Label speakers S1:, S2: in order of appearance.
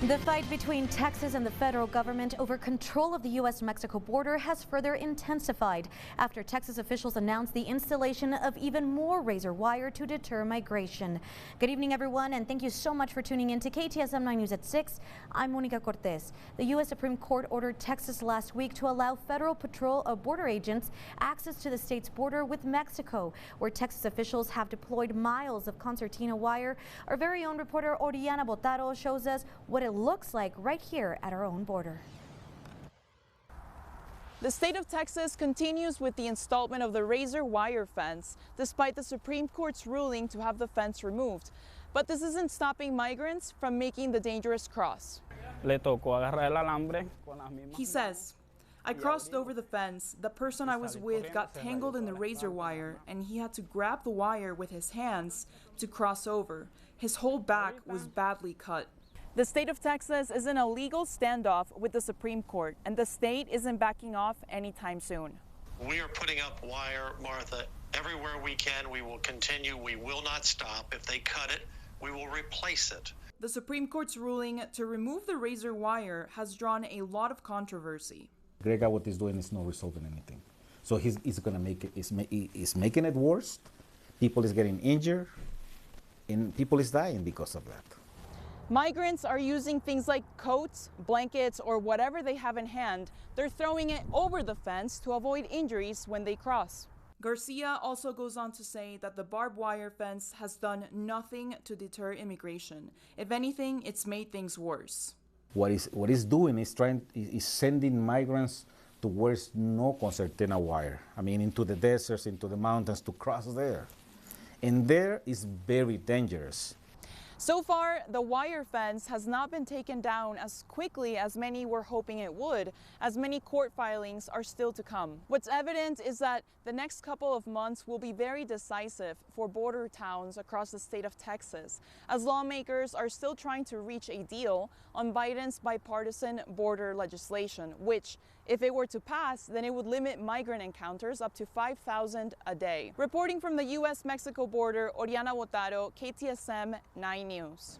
S1: The fight between Texas and the federal government over control of the U.S.-Mexico border has further intensified after Texas officials announced the installation of even more razor wire to deter migration. Good evening, everyone, and thank you so much for tuning in to KTSM 9 News at 6. I'm Monica Cortez. The U.S. Supreme Court ordered Texas last week to allow federal patrol of border agents access to the state's border with Mexico, where Texas officials have deployed miles of concertina wire. Our very own reporter Oriana Botaro shows us what it looks like right here at our own border.
S2: The state of Texas continues with the installment of the razor wire fence, despite the Supreme Court's ruling to have the fence removed. But this isn't stopping migrants from making the dangerous cross. He says, "I crossed over the fence. The person I was with got tangled in the razor wire, and he had to grab the wire with his hands to cross over. His whole back was badly cut." The state of Texas is in a legal standoff with the Supreme Court, and the state isn't backing off anytime soon.
S3: We are putting up wire, Martha, everywhere we can. We will continue. We will not stop. If they cut it, we will replace it.
S2: The Supreme Court's ruling to remove the razor wire has drawn a lot of controversy.
S4: Greg, what he's doing is not resolving anything. So he's going to make it, he's making it worse. People is getting injured, and people is dying because of that.
S2: Migrants are using things like coats, blankets, or whatever they have in hand. They're throwing it over the fence to avoid injuries when they cross. Garcia also goes on to say that the barbed wire fence has done nothing to deter immigration. If anything, it's made things worse.
S4: What it's doing is sending migrants to where there's no concertina wire. I mean, into the deserts, into the mountains to cross there. And there is very dangerous.
S2: So far, the wire fence has not been taken down as quickly as many were hoping it would, as many court filings are still to come. What's evident is that the next couple of months will be very decisive for border towns across the state of Texas, as lawmakers are still trying to reach a deal on Biden's bipartisan border legislation, which, if it were to pass, then it would limit migrant encounters up to 5,000 a day. Reporting from the U.S.-Mexico border, Oriana Botaro, KTSM 9 News.